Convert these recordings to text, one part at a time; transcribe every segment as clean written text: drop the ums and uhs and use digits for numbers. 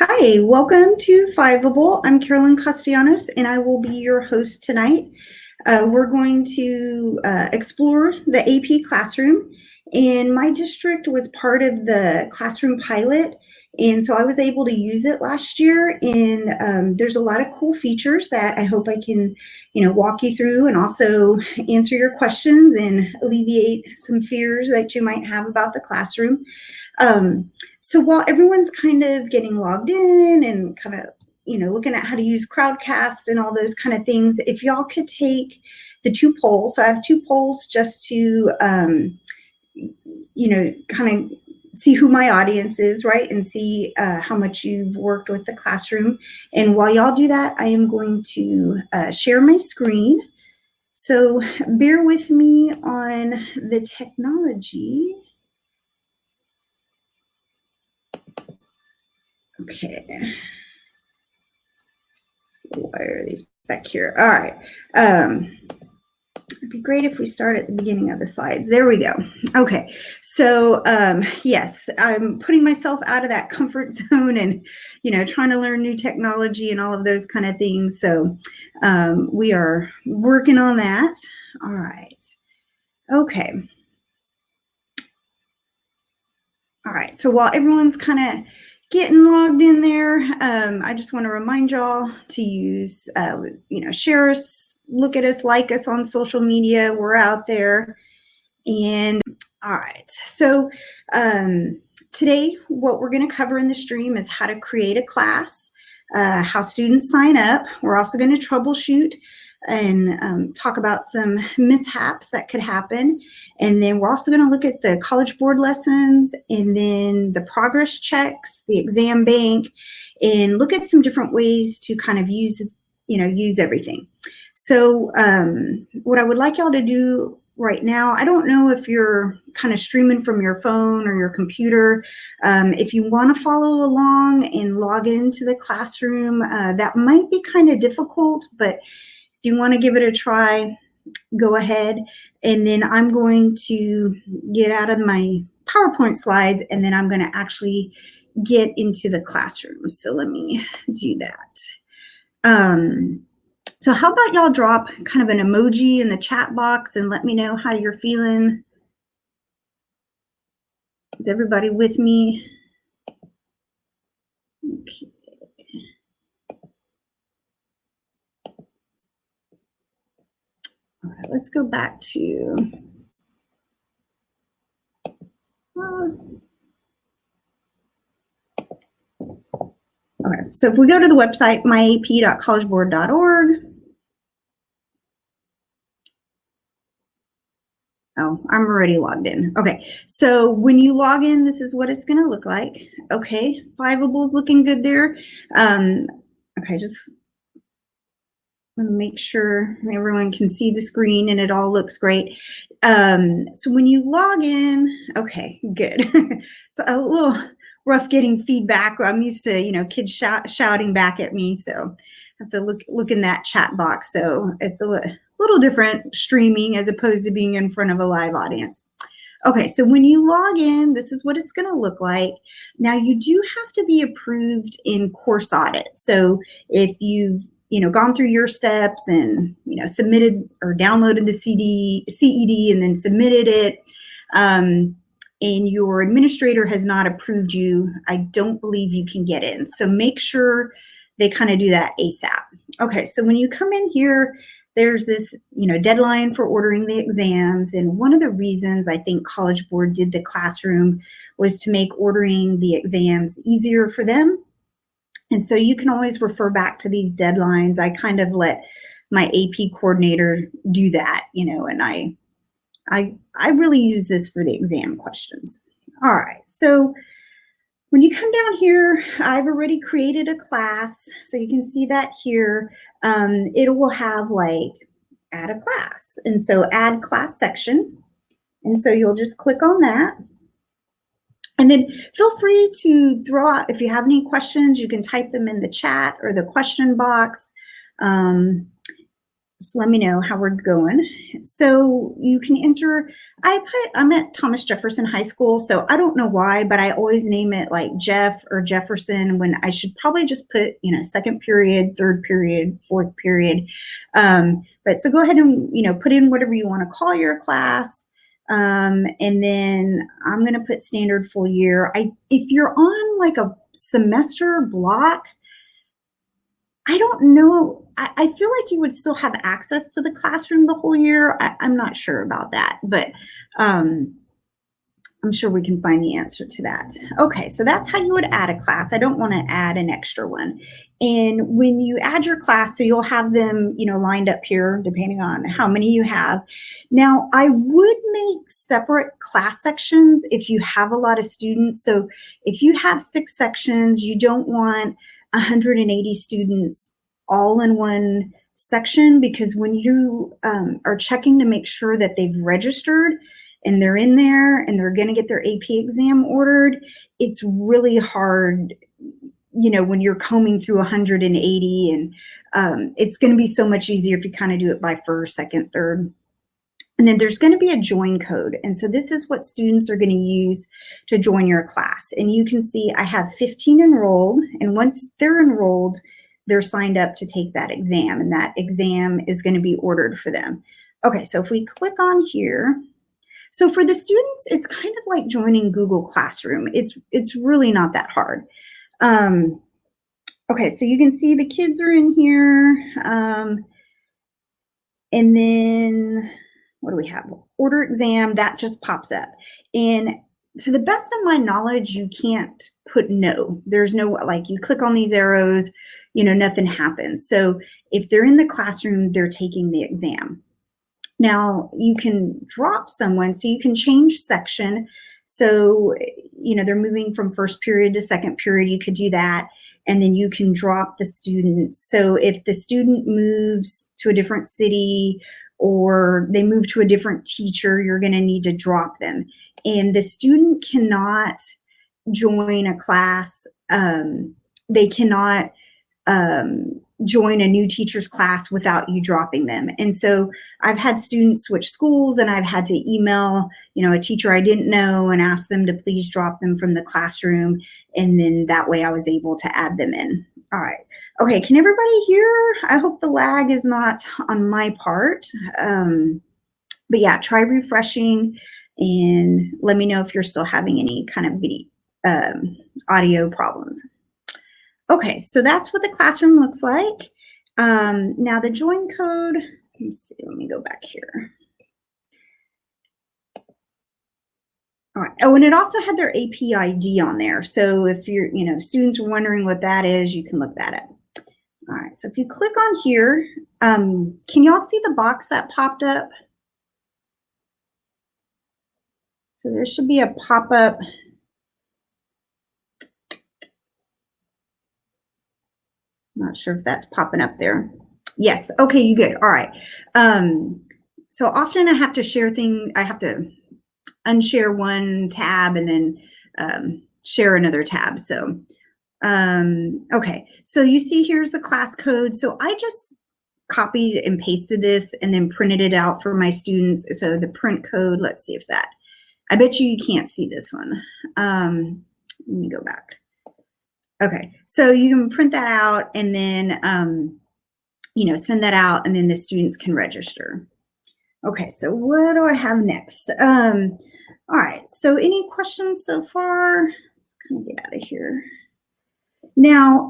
Hi, welcome to Fiveable. I'm Carolyn Castellanos, and I will be your host tonight. We're going to explore the AP classroom, and my district was part of the classroom pilot, and so I was able to use it last year. And there's a lot of cool features that I hope I can, walk you through, and also answer your questions and alleviate some fears that you might have about the classroom. So while everyone's kind of getting logged in and kind of, looking at how to use Crowdcast and all those kind of things, if y'all could take the two polls. So I have two polls just to, kind of see who my audience is, right? And see how much you've worked with the classroom. And while y'all do that, I am going to share my screen. So bear with me on the technology. Okay. Why are these back here? All right. It'd be great if we start at the beginning of the slides. There we go. Okay. So yes, I'm putting myself out of that comfort zone and, trying to learn new technology and all of those kind of things. So we are working on that. All right. Okay. All right. So while everyone's kind of getting logged in there, I just want to remind y'all to use, share us, look at us, like us on social media. We're out there. And all right. So today, what we're going to cover in the stream is how to create a class, how students sign up. We're also going to troubleshoot and talk about some mishaps that could happen. And then we're also going to look at the College Board lessons and then the progress checks, the exam bank, and look at some different ways to kind of use everything. So what I would like y'all to do right now, I don't know if you're kind of streaming from your phone or your computer. If you want to follow along and log into the classroom, that might be kind of difficult, but if you want to give it a try, go ahead. And then I'm going to get out of my PowerPoint slides, and then I'm going to actually get into the classroom. So let me do that. So how about y'all drop kind of an emoji in the chat box and let me know how you're feeling. Is everybody with me? Okay. All right, let's go back to, okay, so if we go to the website, myap.collegeboard.org. Oh, I'm already logged in. Okay, so when you log in, this is what it's going to look like. Okay, Fiveable's looking good there. Okay, just want to make sure everyone can see the screen and it all looks great. So when you log in, okay, good. It's a little rough getting feedback. I'm used to, kids shouting back at me, so I have to look in that chat box. So it's a little different streaming as opposed to being in front of a live audience. Okay, so when you log in, this is what it's going to look like. Now, you do have to be approved in course audit. So if you've gone through your steps and submitted or downloaded the CED and then submitted it, and your administrator has not approved you, I don't believe you can get in. So make sure they kind of do that ASAP. Okay, so when you come in here, there's this deadline for ordering the exams, and one of the reasons I think College Board did the classroom was to make ordering the exams easier for them. And so you can always refer back to these deadlines. I kind of let my AP coordinator do that, and I really use this for the exam questions. All right, so when you come down here, I've already created a class, so you can see that here. It will have like add a class, and so add class section, and so you'll just click on that. And then feel free to throw out, if you have any questions, you can type them in the chat or the question box. Just let me know how we're going. So you can enter, I'm at Thomas Jefferson High School, so I don't know why, but I always name it like Jeff or Jefferson when I should probably just put, second period, third period, fourth period. But so go ahead and, put in whatever you want to call your class. And then I'm going to put standard full year. If you're on like a semester block, I don't know. I feel like you would still have access to the classroom the whole year. I'm not sure about that, but I'm sure we can find the answer to that. Okay, so that's how you would add a class. I don't want to add an extra one. And when you add your class, so you'll have them, lined up here, depending on how many you have. Now, I would make separate class sections if you have a lot of students. So if you have 6 sections, you don't want 180 students all in one section, because when you are checking to make sure that they've registered and they're in there and they're going to get their AP exam ordered, it's really hard, when you're combing through 180, and it's going to be so much easier if you kind of do it by first, second, third. And then there's going to be a join code. And so this is what students are going to use to join your class. And you can see I have 15 enrolled. And once they're enrolled, they're signed up to take that exam. And that exam is going to be ordered for them. Okay, so if we click on here, so for the students, it's kind of like joining Google Classroom. It's really not that hard. Okay, so you can see the kids are in here. And then what do we have? Order exam, that just pops up. And to the best of my knowledge, you can't put no. There's no, like, you click on these arrows, nothing happens. So if they're in the classroom, they're taking the exam. Now you can drop someone, so you can change section. So, they're moving from first period to second period, you could do that. And then you can drop the students. So if the student moves to a different city or they move to a different teacher, you're going to need to drop them. And the student cannot join a class. They cannot join a new teacher's class without you dropping them. And so I've had students switch schools, and I've had to email, a teacher I didn't know and ask them to please drop them from the classroom. And then that way I was able to add them in. All right. Okay. Can everybody hear? I hope the lag is not on my part. But yeah, try refreshing and let me know if you're still having any kind of video, audio problems. Okay, so that's what the classroom looks like. Now the join code, let me go back here. All right. Oh, and it also had their AP ID on there. So if you're, students are wondering what that is, you can look that up. All right, so if you click on here, can y'all see the box that popped up? So there should be a pop-up. Not sure if that's popping up there. Yes. Okay, you good. All right. So often I have to share things. I have to unshare one tab and then share another tab. So, okay. So you see here's the class code. So I just copied and pasted this and then printed it out for my students. So the print code, let's see if that, I bet you can't see this one. Let me go back. Okay, so you can print that out and then, send that out, and then the students can register. Okay, so what do I have next? All right, so any questions so far? Let's kind of get out of here. Now,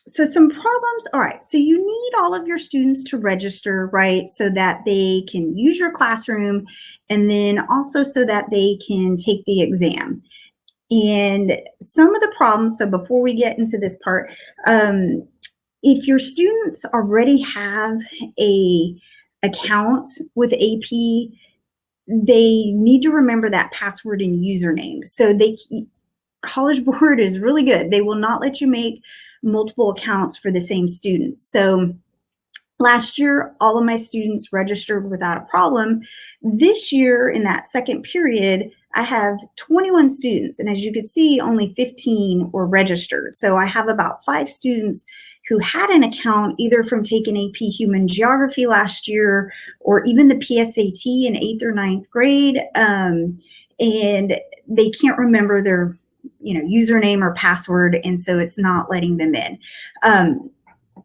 so some problems. All right, so you need all of your students to register, right, so that they can use your classroom, and then also so that they can take the exam. And some of the problems, so before we get into this part, if your students already have a account with AP, they need to remember that password and username. So College Board is really good. They will not let you make multiple accounts for the same student. So last year, all of my students registered without a problem. This year, in that second period, I have 21 students. And as you can see, only 15 were registered. So I have about 5 students who had an account either from taking AP Human Geography last year or even the PSAT in 8th or 9th grade, and they can't remember their username or password, and so it's not letting them in.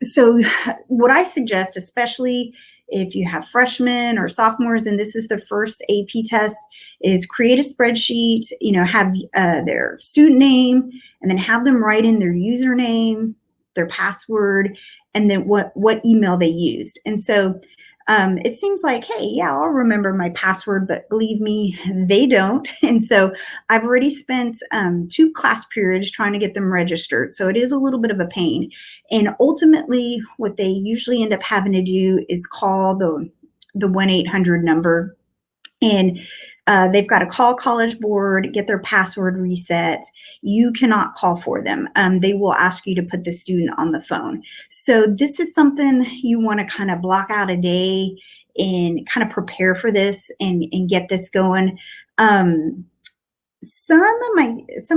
So what I suggest, especially if you have freshmen or sophomores and this is the first AP test, is create a spreadsheet, have their student name, and then have them write in their username, their password, and then what email they used. And so it seems like, hey, yeah, I'll remember my password, but believe me, they don't. And so I've already spent 2 class periods trying to get them registered. So it is a little bit of a pain. And ultimately, what they usually end up having to do is call the 1-800 number. And they've got to call College Board, get their password reset. You cannot call for them. They will ask you to put the student on the phone. So this is something you want to kind of block out a day and kind of prepare for this and get this going. Some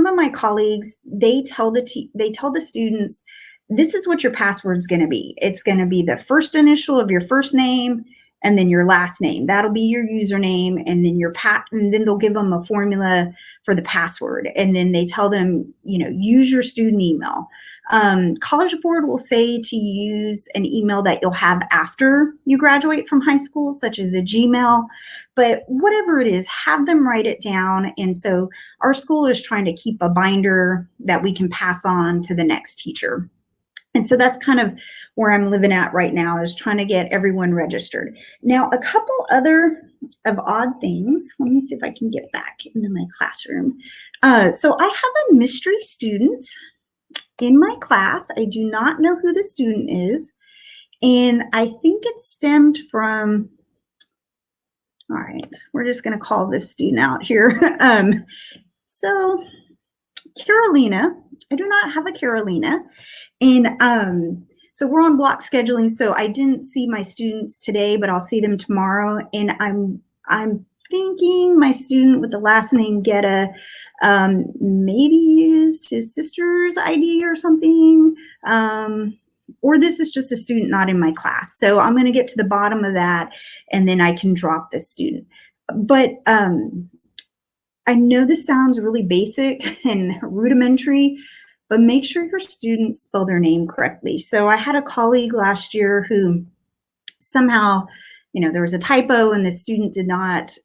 of my colleagues, they tell the students, this is what your password's going to be. It's going to be the first initial of your first name and then your last name. That'll be your username, and then and then they'll give them a formula for the password, and then they tell them, use your student email. College Board will say to use an email that you'll have after you graduate from high school, such as a Gmail, but whatever it is, have them write it down. And so our school is trying to keep a binder that we can pass on to the next teacher. And so that's kind of where I'm living at right now, is trying to get everyone registered. Now, a couple other of odd things. Let me see if I can get back into my classroom. So I have a mystery student in my class. I do not know who the student is. And I think it stemmed from, all right, we're just going to call this student out here. So Carolina, I do not have a Carolina. And so we're on block scheduling, so I didn't see my students today, but I'll see them tomorrow. And I'm thinking my student with the last name Getta maybe used his sister's ID or something, or this is just a student not in my class. So I'm going to get to the bottom of that, and then I can drop this student. But I know this sounds really basic and rudimentary, but make sure your students spell their name correctly. So I had a colleague last year who somehow, there was a typo and the student did not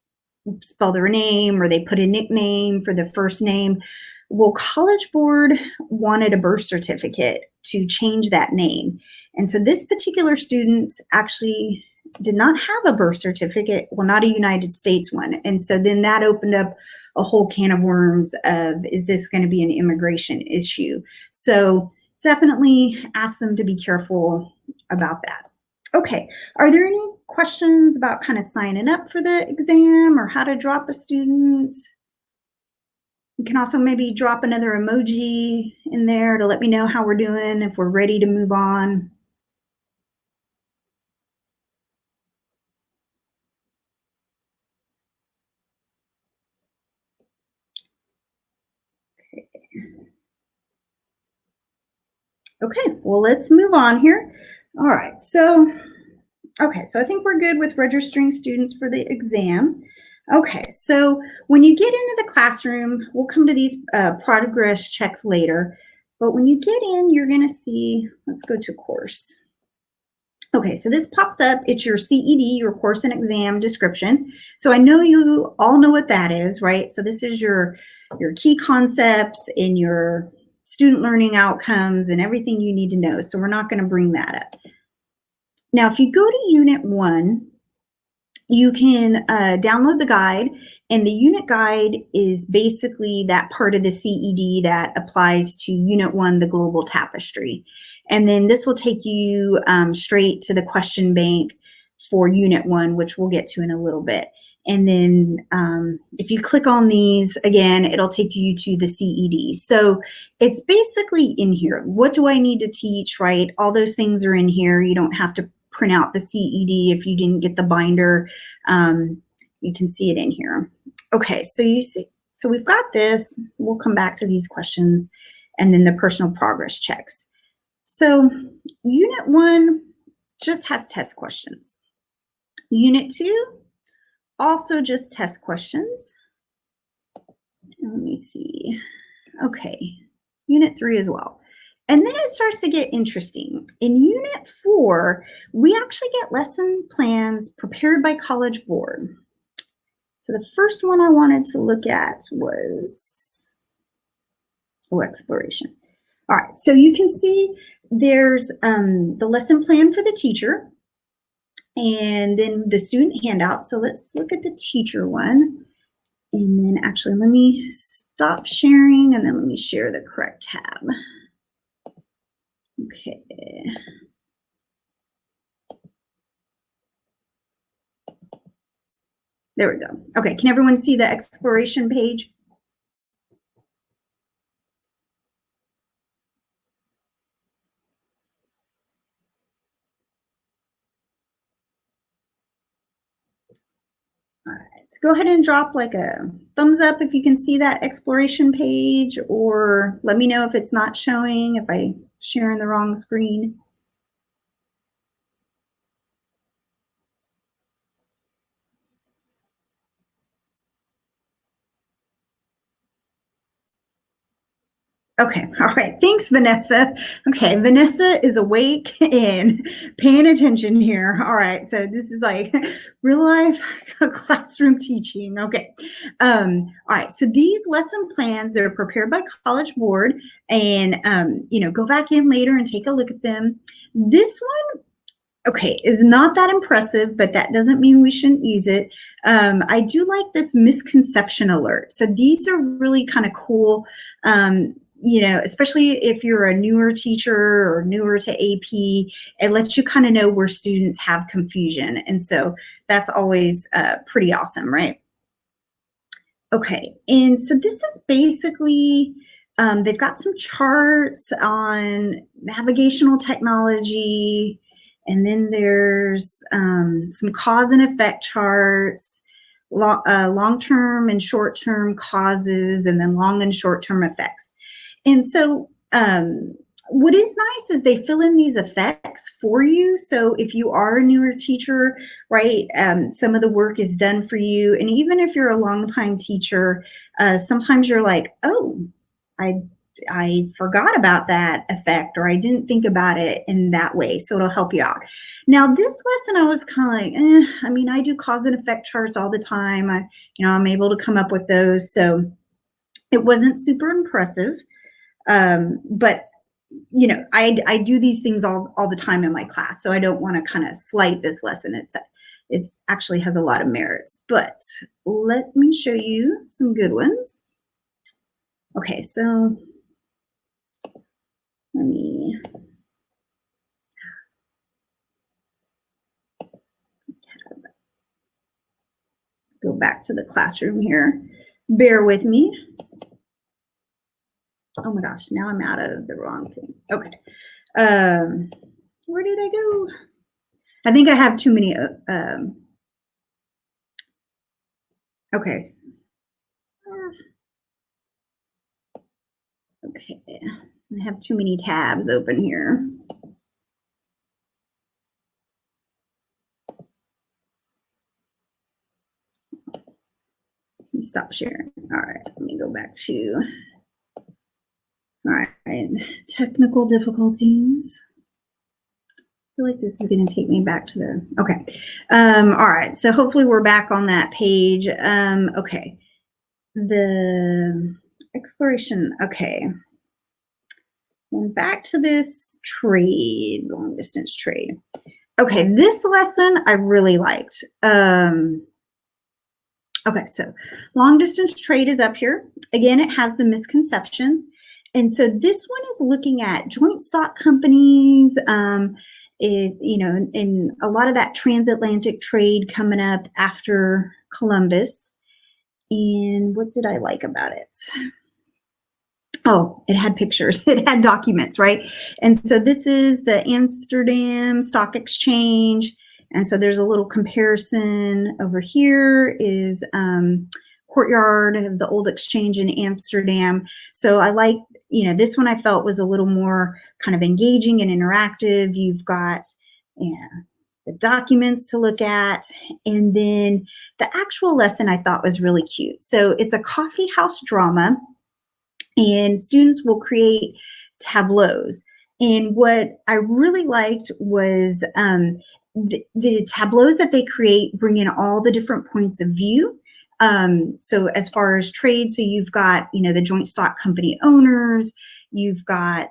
spell their name, or they put a nickname for the first name. Well, College Board wanted a birth certificate to change that name. And so this particular student actually did not have a birth certificate, well, not a United States one. And so then that opened up a whole can of worms of, is this going to be an immigration issue? So definitely ask them to be careful about that. Okay, are there any questions about kind of signing up for the exam or how to drop a student? You can also maybe drop another emoji in there to let me know how we're doing, if we're ready to move on. Okay, well, let's move on here. All right, so I think we're good with registering students for the exam. Okay, so when you get into the classroom, we'll come to these progress checks later, but when you get in, you're gonna see, let's go to course. Okay, so this pops up, it's your CED, your course and exam description. So I know you all know what that is, right? So this is your key concepts in your student learning outcomes and everything you need to know. So we're not gonna bring that up. Now, if you go to Unit 1, you can download the guide, and the unit guide is basically that part of the CED that applies to Unit 1, the global tapestry. And then this will take you straight to the question bank for Unit 1, which we'll get to in a little bit. And then if you click on these, again, it'll take you to the CED. So it's basically in here. What do I need to teach, right? All those things are in here. You don't have to print out the CED if you didn't get the binder. You can see it in here. Okay, so you see, so we've got this. We'll come back to these questions, and then the personal progress checks. So Unit 1 just has test questions. Unit 2 also just test questions. Let me see. Okay, Unit 3 as well. And then it starts to get interesting. In Unit 4, we actually get lesson plans prepared by College Board. So the first one I wanted to look at was exploration. All right, so you can see there's the lesson plan for the teacher and then the student handout. So let's look at the teacher one. And then actually, let me stop sharing and then let me share the correct tab. Okay. There we go. Okay, can everyone see the exploration page? All right, so go ahead and drop like a thumbs up if you can see that exploration page, or let me know if it's not showing, if I'm sharing the wrong screen. Okay, all right. Thanks, Vanessa. Okay, Vanessa is awake and paying attention here. All right, so this is like real life classroom teaching. Okay, all right. So these lesson plans, they're prepared by College Board, and go back in later and take a look at them. This one, okay, is not that impressive, but that doesn't mean we shouldn't use it. I do like this misconception alert. So these are really kind of cool. Especially if you're a newer teacher or newer to AP, it lets you kind of know where students have confusion. And so that's always pretty awesome, right? Okay, and so this is basically, they've got some charts on navigational technology, and then there's some cause and effect charts, long-term and short-term causes, and then long and short-term effects. And so what is nice is they fill in these effects for you. So if you are a newer teacher, right, some of the work is done for you. And even if you're a longtime teacher, sometimes you're like, oh, I forgot about that effect, or I didn't think about it in that way. So it'll help you out. Now, this lesson, I was kind of like, I do cause and effect charts all the time. I'm able to come up with those. So it wasn't super impressive. But I do these things all the time in my class, so I don't want to kind of slight this lesson. It's actually has a lot of merits, but let me show you some good ones. Okay, so let me go back to the classroom here. Bear with me. Oh my gosh, now I'm out of the wrong thing. Okay. Where did I go? I think I have too many. Okay. Okay. I have too many tabs open here. Let me stop sharing. All right, let me go back to, all right, technical difficulties. I feel like this is going to take me back to the, okay. All right, so hopefully we're back on that page. Okay, the exploration, okay. Going back to this trade, long distance trade. Okay, this lesson I really liked. Okay, so long distance trade is up here. Again, it has the misconceptions. And so this one is looking at joint stock companies, and a lot of that transatlantic trade coming up after Columbus. And what did I like about it? Oh, it had pictures, it had documents, right? And so this is the Amsterdam Stock Exchange. And so there's a little comparison over here is courtyard of the old exchange in Amsterdam. So I like, this one I felt was a little more kind of engaging and interactive. You've got, the documents to look at, and then the actual lesson I thought was really cute. So it's a coffee house drama, and students will create tableaus. And what I really liked was the tableaus that they create bring in all the different points of view. So as far as trade, so you've got, the joint stock company owners, you've got,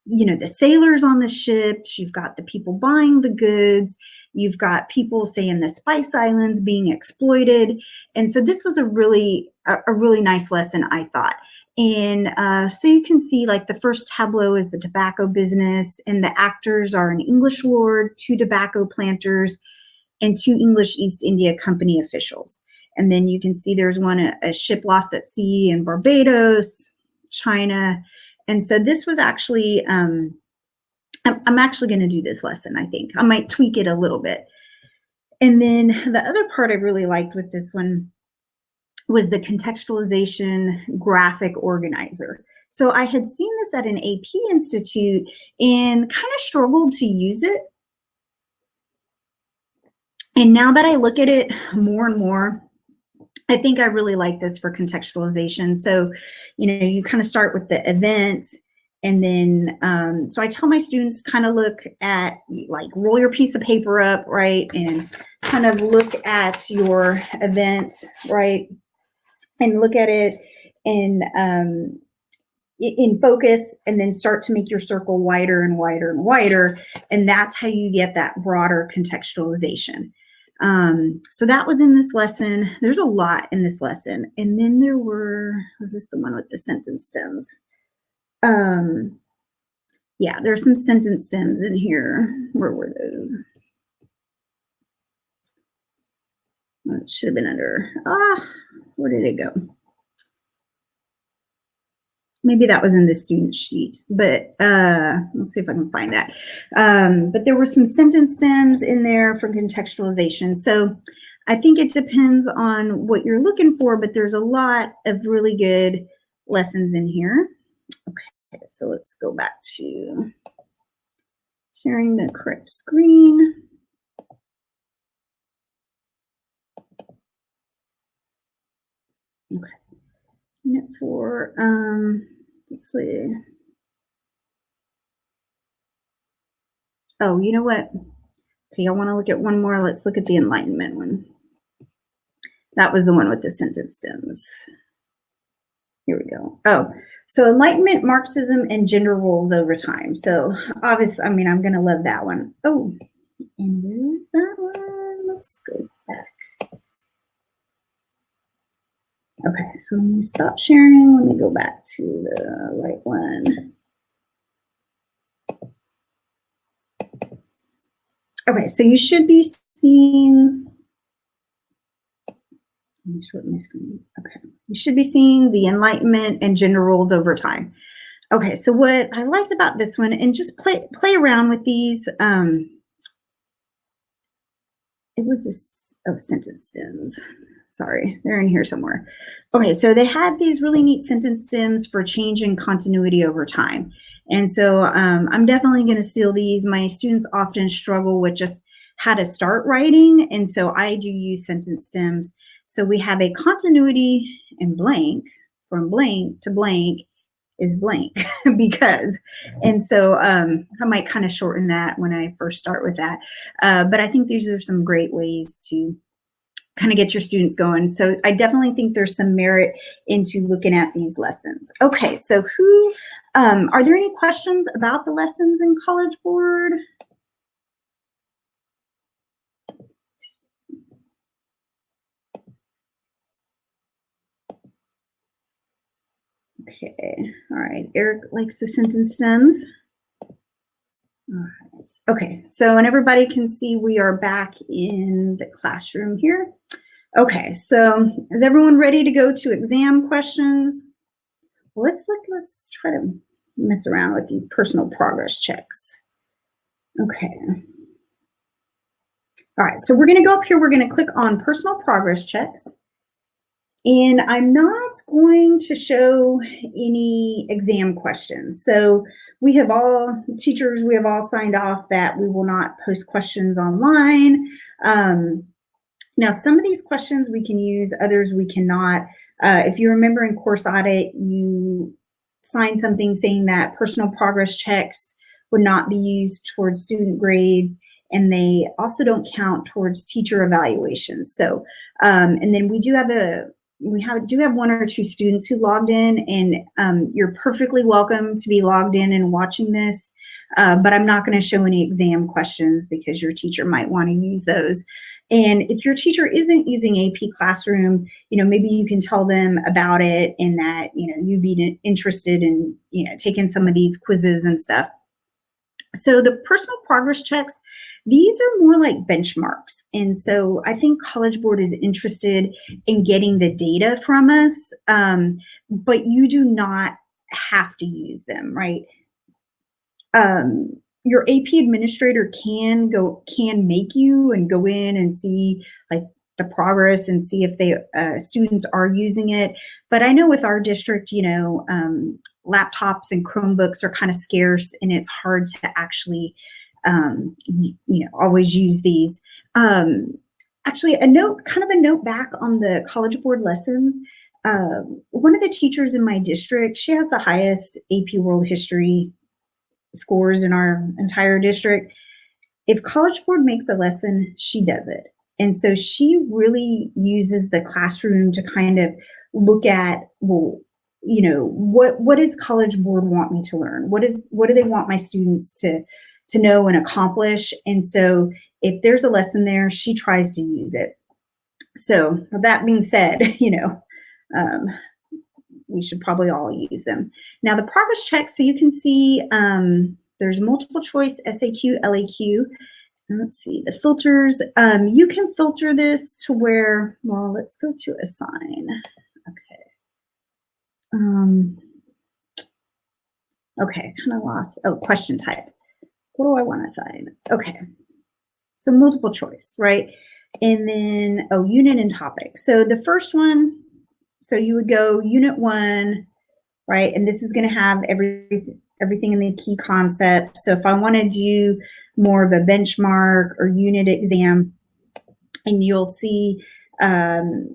the sailors on the ships, you've got the people buying the goods, you've got people, say, in the Spice Islands being exploited. And so this was a really nice lesson, I thought. And so you can see, like, the first tableau is the tobacco business, and the actors are an English lord, 2 tobacco planters, and 2 English East India Company officials. And then you can see there's one, a ship lost at sea in Barbados, China. And so this was actually, I'm actually going to do this lesson, I think. I might tweak it a little bit. And then the other part I really liked with this one was the Contextualization Graphic Organizer. So I had seen this at an AP Institute and kind of struggled to use it. And now that I look at it more and more, I think I really like this for contextualization. So, you kind of start with the event, and then, so I tell my students kind of look at, like, roll your piece of paper up, right, and kind of look at your event, right, and look at it in focus, and then start to make your circle wider and wider and wider, and that's how you get that broader contextualization. So that was in this lesson. There's a lot in this lesson. And then there was this the one with the sentence stems? Yeah, there's some sentence stems in here. Where were those? Oh, it should have been under, where did it go? Maybe that was in the student sheet, but let's see if I can find that. But there were some sentence stems in there for contextualization. So I think it depends on what you're looking for, but there's a lot of really good lessons in here. Okay, so let's go back to sharing the correct screen. Okay. Unit 4, let's see. Oh, you know what? Okay, I want to look at one more. Let's look at the Enlightenment one. That was the one with the sentence stems. Here we go. Oh, so Enlightenment, Marxism, and gender roles over time. So obviously, I'm going to love that one. Oh, and where's that one? Let's go back. Okay, so let me stop sharing. Let me go back to the right one. Okay, so you should be seeing, let me shorten my screen. Okay, you should be seeing the Enlightenment and gender roles over time. Okay, so what I liked about this one, and just play around with these, it was this, sentence stems. Sorry, they're in here somewhere. Okay, so they had these really neat sentence stems for change and continuity over time. And so I'm definitely going to steal these. My students often struggle with just how to start writing, and so I do use sentence stems. So we have a continuity in blank, from blank to blank is blank, because, and so I might kind of shorten that when I first start with that. But I think these are some great ways to kind of get your students going. So I definitely think there's some merit into looking at these lessons. Okay, so are there any questions about the lessons in College Board? Okay, all right. Eric likes the sentence stems. All right. Okay, so and everybody can see we are back in the classroom here. Okay, so is everyone ready to go to exam questions? Let's try to mess around with these personal progress checks. Okay. All right, so we're going to go up here. We're going to click on personal progress checks. And I'm not going to show any exam questions. So we have all, teachers, we have all signed off that we will not post questions online. Now, some of these questions we can use, others we cannot. If you remember in course audit, you signed something saying that personal progress checks would not be used towards student grades, and they also don't count towards teacher evaluations. So, and then we do have one or two students who logged in, and you're perfectly welcome to be logged in and watching this. But I'm not going to show any exam questions because your teacher might want to use those. And if your teacher isn't using AP Classroom, maybe you can tell them about it and that, you'd be interested in, taking some of these quizzes and stuff. So the personal progress checks, these are more like benchmarks. And so I think College Board is interested in getting the data from us, but you do not have to use them, right? Your AP administrator can make you and go in and see like the progress and see if they students are using it. But I know with our district, laptops and Chromebooks are kind of scarce, and it's hard to actually, always use these. Actually, a note back on the College Board lessons. One of the teachers in my district, she has the highest AP World History scores in our entire district. If College Board makes a lesson, she does it. And so she really uses the classroom to kind of look at, well, what does College Board want me to learn? What do they want my students to know and accomplish? And so if there's a lesson there, she tries to use it. So with that being said, we should probably all use them. Now the progress check, so you can see there's multiple choice, SAQ, LAQ. Let's see, the filters. You can filter this to where, well, let's go to assign. Okay. Okay, kind of lost. Oh, question type. What do I want to assign? Okay. So multiple choice, right? And then, unit and topic. So the first one, so you would go unit 1, right? And this is going to have everything in the key concept. So if I want to do more of a benchmark or unit exam, and you'll see there's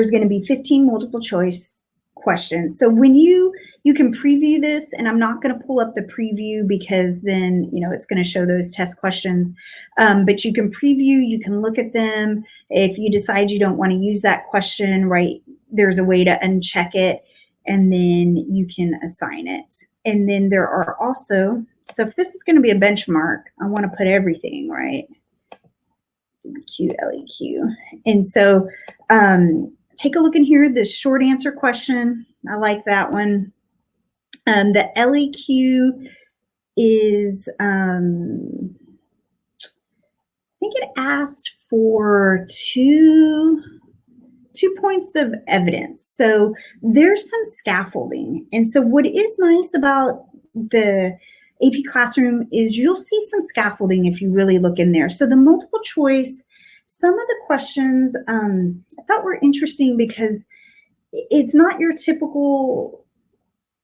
going to be 15 multiple choice questions. So when you can preview this, and I'm not going to pull up the preview because then, it's going to show those test questions. But you can preview, you can look at them. If you decide you don't want to use that question, right, there's a way to uncheck it, and then you can assign it. And then there are also, so if this is going to be a benchmark, I want to put everything, right? Q, LEQ. And so take a look in here, this short answer question. I like that one. The LEQ is, I think it asked for two points of evidence. So there's some scaffolding. And so what is nice about the AP Classroom is you'll see some scaffolding if you really look in there. So the multiple choice, some of the questions I thought were interesting because it's not your typical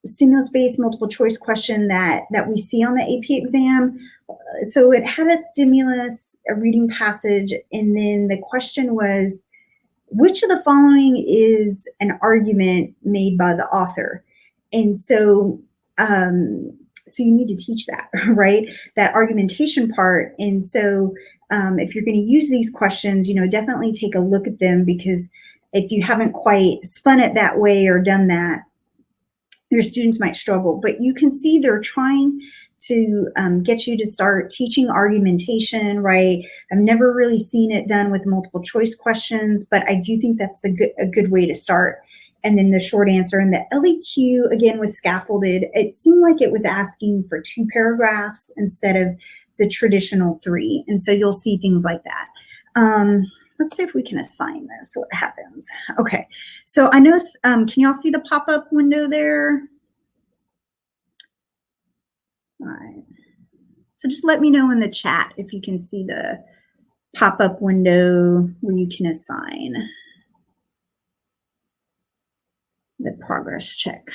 stimulus-based multiple choice question that we see on the AP exam. So it had a stimulus, a reading passage, and then the question was, which of the following is an argument made by the author? And so, so you need to teach that, right? That argumentation part. And so if you're going to use these questions, definitely take a look at them, because if you haven't quite spun it that way or done that, your students might struggle. But you can see they're trying to get you to start teaching argumentation, right? I've never really seen it done with multiple choice questions, but I do think that's a good way to start. And then the short answer, and the LEQ again was scaffolded. It seemed like it was asking for 2 paragraphs instead of the traditional 3. And so you'll see things like that. Let's see if we can assign this, what happens. Okay, so I know, can y'all see the pop-up window there? All right, so just let me know in the chat if you can see the pop-up window where you can assign. the progress check.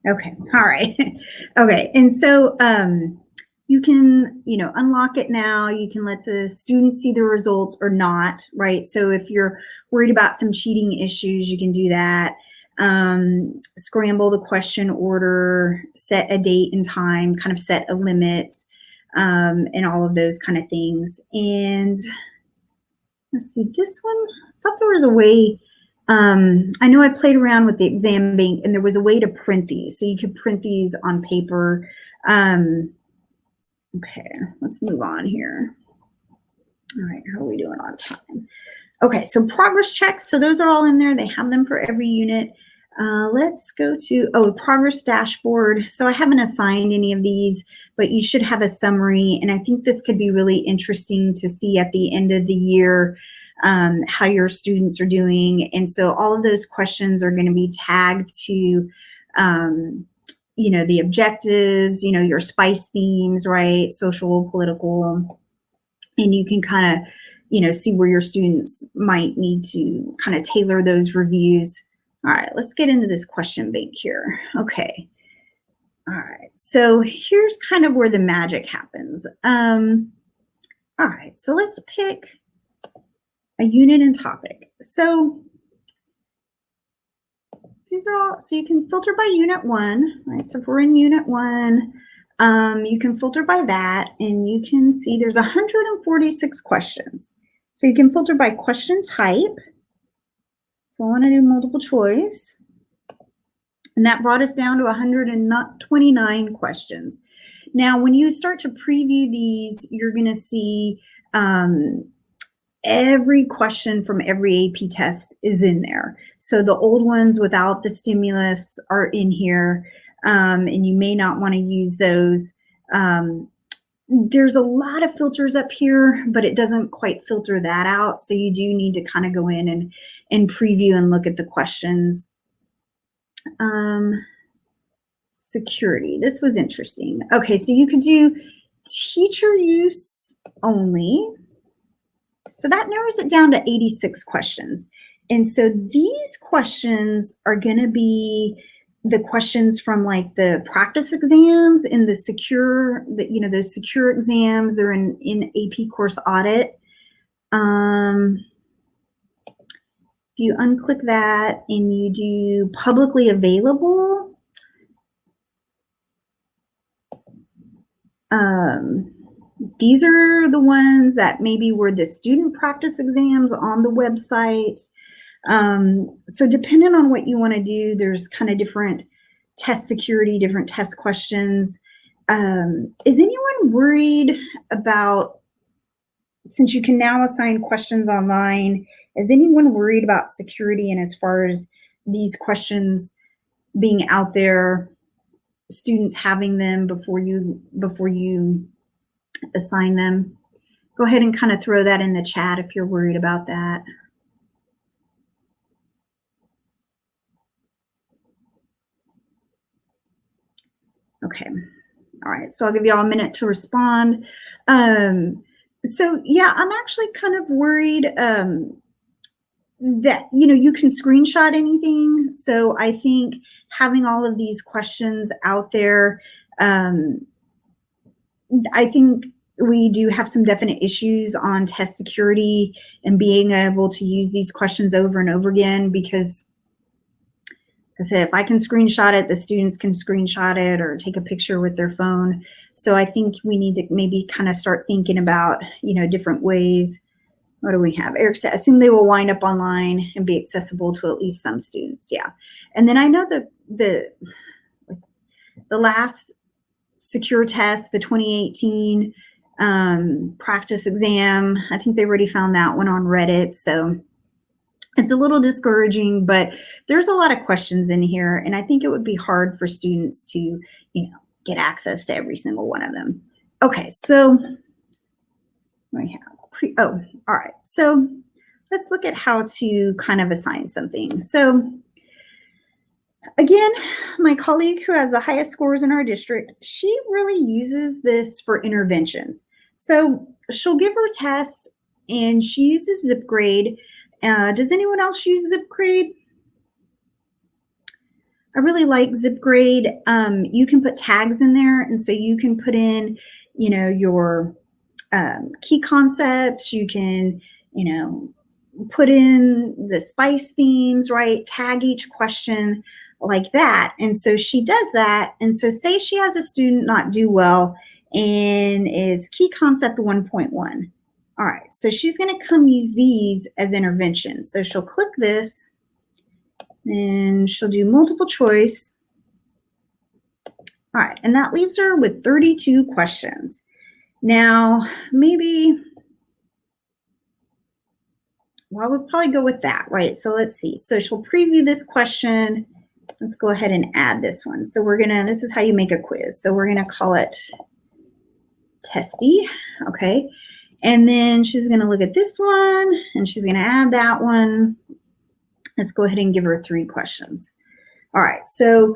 Okay, all right. Okay, and so you can, unlock it now. You can let the students see the results or not, right? So if you're worried about some cheating issues, you can do that. Scramble the question order, set a date and time, kind of set a limit, and all of those kind of things. And let's see, this one, I thought there was a way. I know I played around with the exam bank and there was a way to print these. So you could print these on paper. Okay, let's move on here. All right, how are we doing on time? Okay, so progress checks. So those are all in there. They have them for every unit. Let's go to, progress dashboard. So I haven't assigned any of these, but you should have a summary. And I think this could be really interesting to see at the end of the year how your students are doing. And so all of those questions are going to be tagged to, the objectives, your SPICE themes, right? Social, political, and you can kind of, see where your students might need to kind of tailor those reviews. All right, let's get into this question bank here. Okay. All right, so here's kind of where the magic happens. All right, so let's pick a unit and topic. So these are all, so you can filter by unit 1, right? So if we're in unit 1, you can filter by that, and you can see there's 146 questions. So you can filter by question type. So I want to do multiple choice. And that brought us down to 129 questions. Now, when you start to preview these, you're going to see every question from every AP test is in there. So the old ones without the stimulus are in here, and you may not want to use those. There's a lot of filters up here, but it doesn't quite filter that out. So you do need to kind of go in and preview and look at the questions. Security, this was interesting. Okay, so you could do teacher use only. So that narrows it down to 86 questions. And so these questions are going to be the questions from like the practice exams and the secure, those secure exams. They're in AP course audit. If you unclick that and you do publicly available, these are the ones that maybe were the student practice exams on the website. So depending on what you want to do, there's kind of different test security, different test questions. Is anyone worried about, since you can now assign questions online, is anyone worried about security and as far as these questions being out there, students having them before you assign them? Go ahead and kind of throw that in the chat if you're worried about that. Okay. All right. So I'll give you all a minute to respond. So yeah, I'm actually kind of worried that, you can screenshot anything. So I think having all of these questions out there, I think we do have some definite issues on test security and being able to use these questions over and over again, because I said, if I can screenshot it, the students can screenshot it or take a picture with their phone. So I think we need to maybe kind of start thinking about, different ways. What do we have? Eric said, assume they will wind up online and be accessible to at least some students. Yeah. And then I know the last secure test, the 2018 practice exam, I think they already found that one on Reddit. So it's a little discouraging, but there's a lot of questions in here, and I think it would be hard for students to, get access to every single one of them. Okay, so we have, all right. So let's look at how to kind of assign something. So Again, my colleague who has the highest scores in our district, she really uses this for interventions. So she'll give her test and she uses ZipGrade. Does anyone else use ZipGrade? I really like ZipGrade. You can put tags in there, and so you can put in, your key concepts. You can, put in the spice themes, right? Tag each question like that. And so she does that. And so say she has a student not do well and it's key concept 1.1. All right, so she's going to come use these as interventions. So she'll click this and she'll do multiple choice. All right, and that leaves her with 32 questions. Now, maybe, well, I would probably go with that, right? So let's see. So she'll preview this question. Let's go ahead and add this one. So this is how you make a quiz. So we're gonna call it testy, okay? And then she's gonna look at this one and she's gonna add that one. Let's go ahead and give her 3 questions. All right, so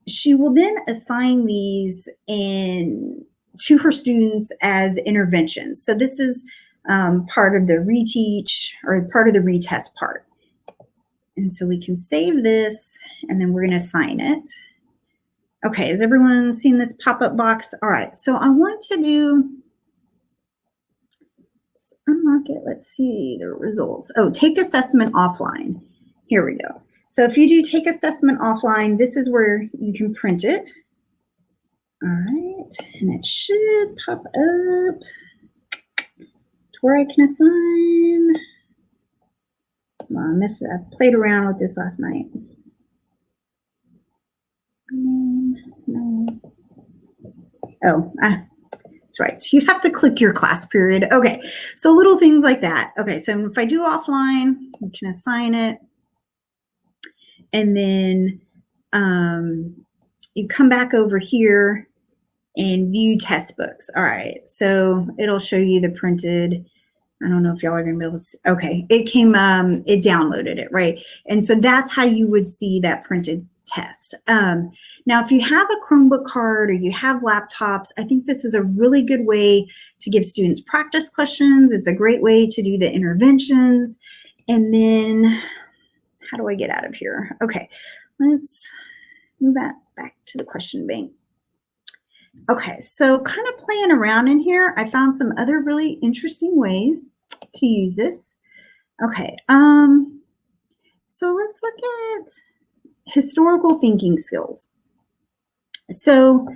she will then assign these to her students as interventions. So this is part of the reteach or part of the retest part. And so we can save this and then we're going to assign it. Okay, has everyone seen this pop-up box? All right, so I want to let's unlock it. Let's see the results. Oh, take assessment offline. Here we go. So if you do take assessment offline, this is where you can print it. All right, and it should pop up to where I can assign. Well, I played around with this last night. No. Oh, that's right. So you have to click your class period. Okay, so little things like that. Okay, so if I do offline, you can assign it. And then you come back over here and view test books. All right, so it'll show you the printed. I don't know if y'all are gonna be able to see. Okay, it downloaded it, right? And so that's how you would see that printed test. Now, if you have a Chromebook card or you have laptops, I think this is a really good way to give students practice questions. It's a great way to do the interventions. And then, how do I get out of here? Okay, let's move that back to the question bank. Okay, so kind of playing around in here, I found some other really interesting ways to use this. Okay, so let's look at historical thinking skills. So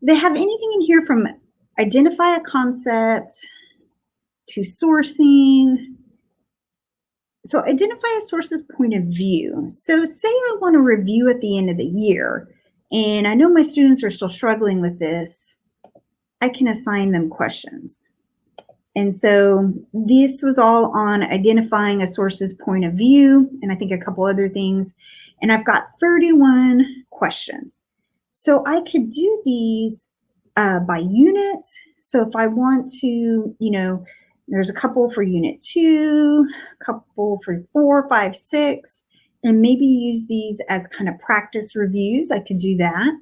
they have anything in here from identify a concept to sourcing. So identify a source's point of view. So say I want to review at the end of the year, and I know my students are still struggling with this, I can assign them questions. And so this was all on identifying a source's point of view, and I think a couple other things. And I've got 31 questions. So I could do these by unit. So if I want to, there's a couple for unit 2, a couple for 4, 5, 6, and maybe use these as kind of practice reviews. I could do that.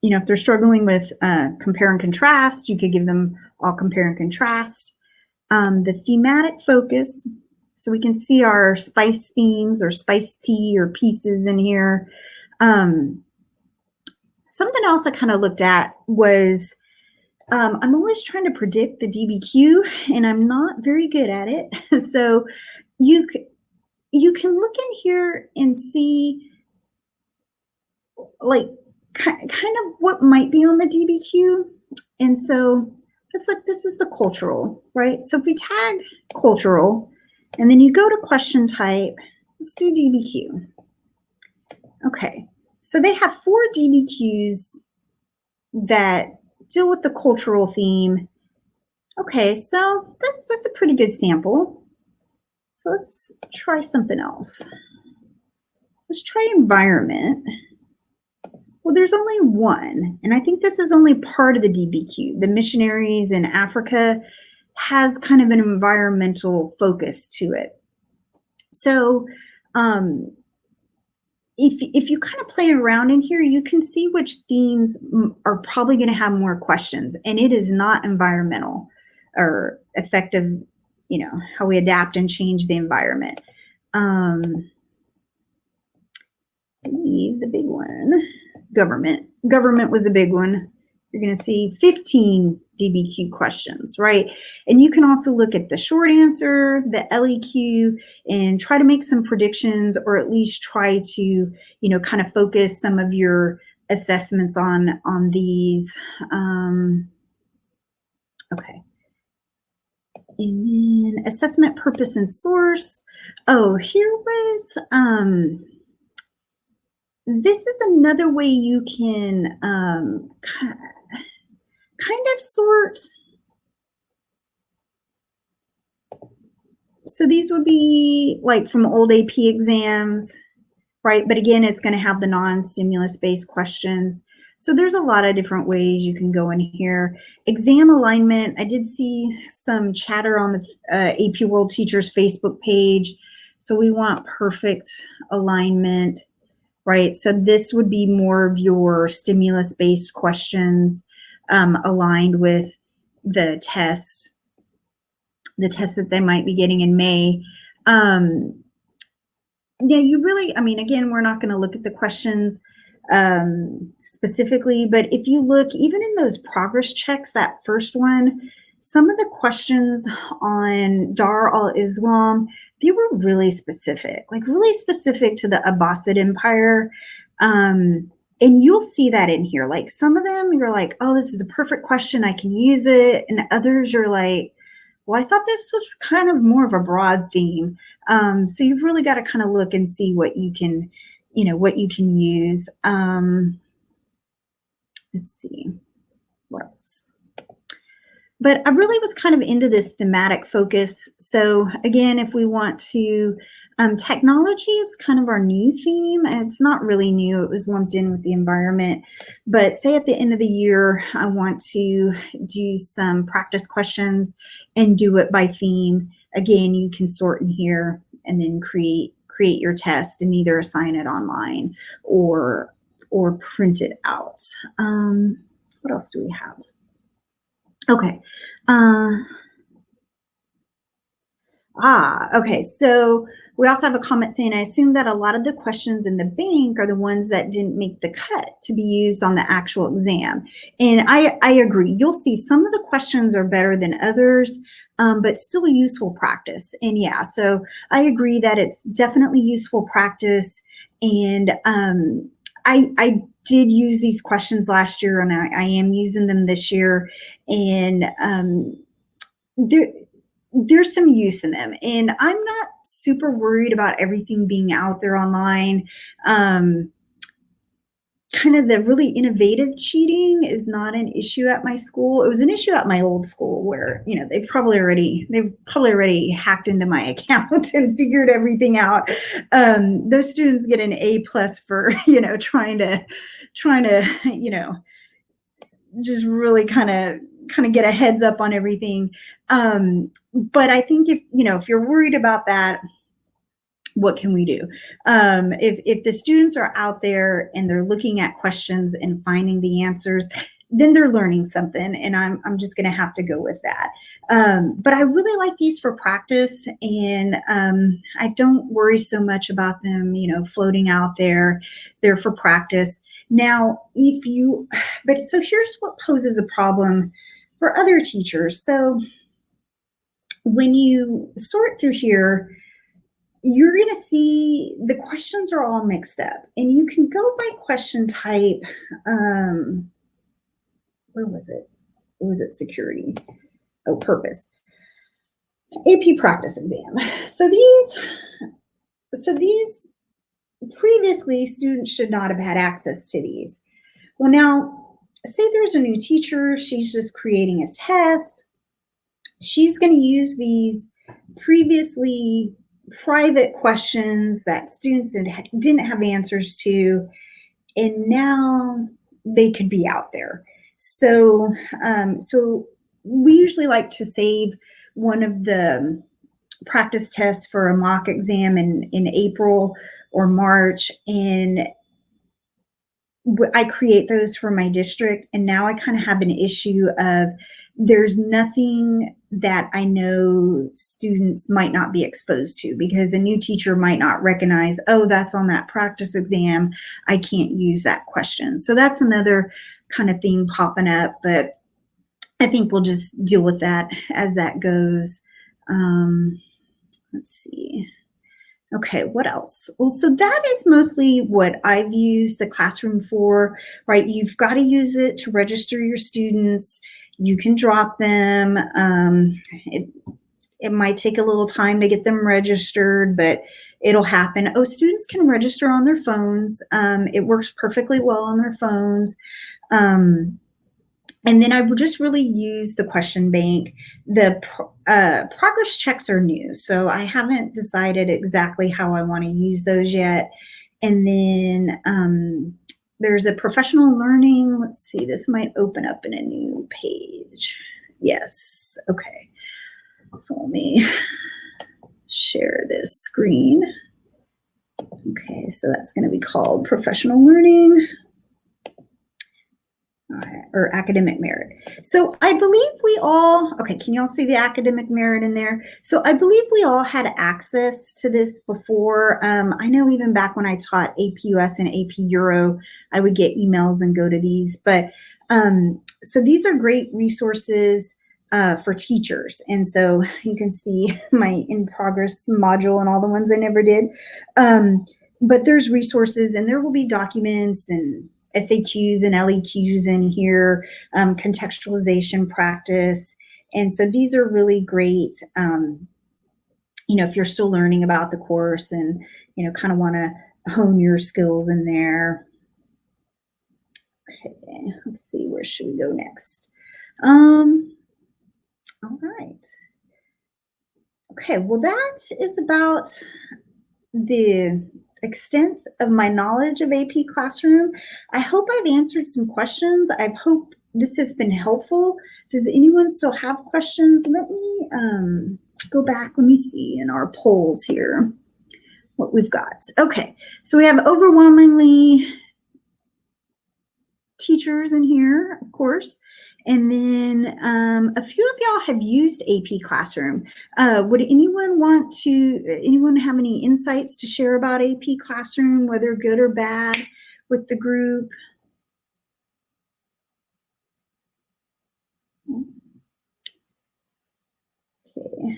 If they're struggling with compare and contrast, you could give them all compare and contrast. The thematic focus, so we can see our spice themes or spice tea or pieces in here. Something else I kind of looked at was I'm always trying to predict the DBQ, and I'm not very good at it. So you can look in here and see like kind of what might be on the DBQ. And so it's like, this is the cultural, right? So if we tag cultural and then you go to question type, let's do DBQ. Okay, so they have 4 DBQs that deal with the cultural theme. Okay, so that's a pretty good sample. So let's try something else. Let's try environment. Well, there's only one, and I think this is only part of the DBQ. The missionaries in Africa has kind of an environmental focus to it. So if you kind of play around in here, you can see which themes are probably going to have more questions, and it is not environmental or effective, how we adapt and change the environment. The big one, government. Government was a big one. You're going to see 15 DBQ questions, right? And you can also look at the short answer, the LEQ, and try to make some predictions, or at least try to, kind of focus some of your assessments on these. Okay. And then assessment purpose and source. Oh, here was, this is another way you can kind of sort. So these would be like from old AP exams, right? But again, it's going to have the non-stimulus based questions. So there's a lot of different ways you can go in here. Exam alignment. I did see some chatter on the AP World Teachers Facebook page. So we want perfect alignment, right? So this would be more of your stimulus-based questions aligned with the test that they might be getting in May. Yeah, you really, again, we're not going to look at the questions specifically, but if you look, even in those progress checks, that first one, some of the questions on Dar al-Islam, they were really specific to the Abbasid Empire. And you'll see that in here. Like some of them, you're like, oh, this is a perfect question, I can use it. And others, you're like, well, I thought this was kind of more of a broad theme. So you've really got to kind of look and see what you can, use. Let's see, what else? But I really was kind of into this thematic focus. So again, if we want to, technology is kind of our new theme. And it's not really new. It was lumped in with the environment. But say at the end of the year, I want to do some practice questions and do it by theme. Again, you can sort in here and then create your test and either assign it online or print it out. What else do we have? Okay. Okay. So we also have a comment saying, I assume that a lot of the questions in the bank are the ones that didn't make the cut to be used on the actual exam. And I agree. You'll see some of the questions are better than others, but still useful practice. And yeah, so I agree that it's definitely useful practice. And I did use these questions last year, and I am using them this year. And there's some use in them. And I'm not super worried about everything being out there online. Kind of the really innovative cheating is not an issue at my school. It was an issue at my old school where, they've probably already hacked into my account and figured everything out. Those students get an A+ for, trying to, just really kind of get a heads up on everything. But I think if you're worried about that, what can we do? If the students are out there and they're looking at questions and finding the answers, then they're learning something, and I'm just going to have to go with that. But I really like these for practice, and I don't worry so much about them, floating out there. They're for practice. Now, so here's what poses a problem for other teachers. So when you sort through here, you're going to see the questions are all mixed up, and you can go by question type. Where was it? Or was it security? Oh, purpose. AP practice exam. So these previously students should not have had access to these. Well, now say there's a new teacher, she's just creating a test. She's going to use these previously private questions that students didn't have answers to, and now they could be out there. So, so we usually like to save one of the practice tests for a mock exam in April, or March, and I create those for my district, and now I kind of have an issue of there's nothing that I know students might not be exposed to because a new teacher might not recognize, oh, that's on that practice exam. I can't use that question. So that's another kind of thing popping up, but I think we'll just deal with that as that goes. Let's see. Okay, what else? Well, so that is mostly what I've used the classroom for, right? You've got to use it to register your students. You can drop them. It might take a little time to get them registered, but it'll happen. Oh, students can register on their phones. It works perfectly well on their phones. And then I would just really use the question bank. The progress checks are new, so I haven't decided exactly how I want to use those yet. And then there's a professional learning. Let's see, this might open up in a new page. Yes, okay. So let me share this screen. Okay, so that's going to be called professional learning. Or academic merit. So I believe we all, okay, can y'all see the academic merit in there? So I believe we all had access to this before. I know even back when I taught AP US and AP Euro, I would get emails and go to these. But so these are great resources for teachers. And so you can see my in progress module and all the ones I never did. But there's resources and there will be documents and SAQs and LEQs in here, contextualization practice. And so these are really great, if you're still learning about the course and, kind of want to hone your skills in there. Okay, let's see, where should we go next? All right. Okay, well, that is about the extent of my knowledge of AP Classroom. I hope I've answered some questions. I hope this has been helpful. Does anyone still have questions? Let me go back. Let me see in our polls here what we've got. Okay, so we have overwhelmingly teachers in here, of course. And then a few of y'all have used AP Classroom. Would anyone have any insights to share about AP Classroom, whether good or bad, with the group? Okay.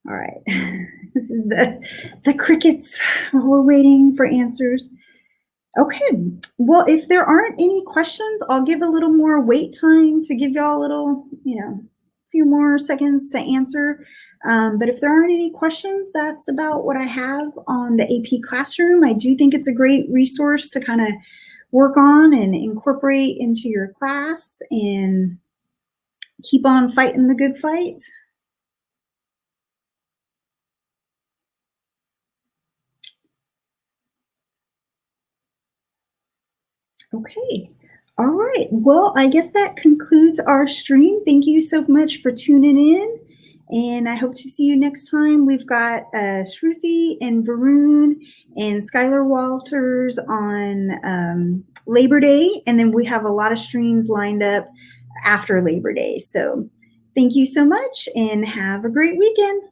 All right. This is the crickets while we're waiting for answers. Okay, well, if there aren't any questions, I'll give a little more wait time to give y'all a little, few more seconds to answer. But if there aren't any questions, that's about what I have on the AP Classroom. I do think it's a great resource to kind of work on and incorporate into your class and keep on fighting the good fight. Okay. All right. Well, I guess that concludes our stream. Thank you so much for tuning in. And I hope to see you next time. We've got Shruti and Varun and Skylar Walters on Labor Day. And then we have a lot of streams lined up after Labor Day. So thank you so much and have a great weekend.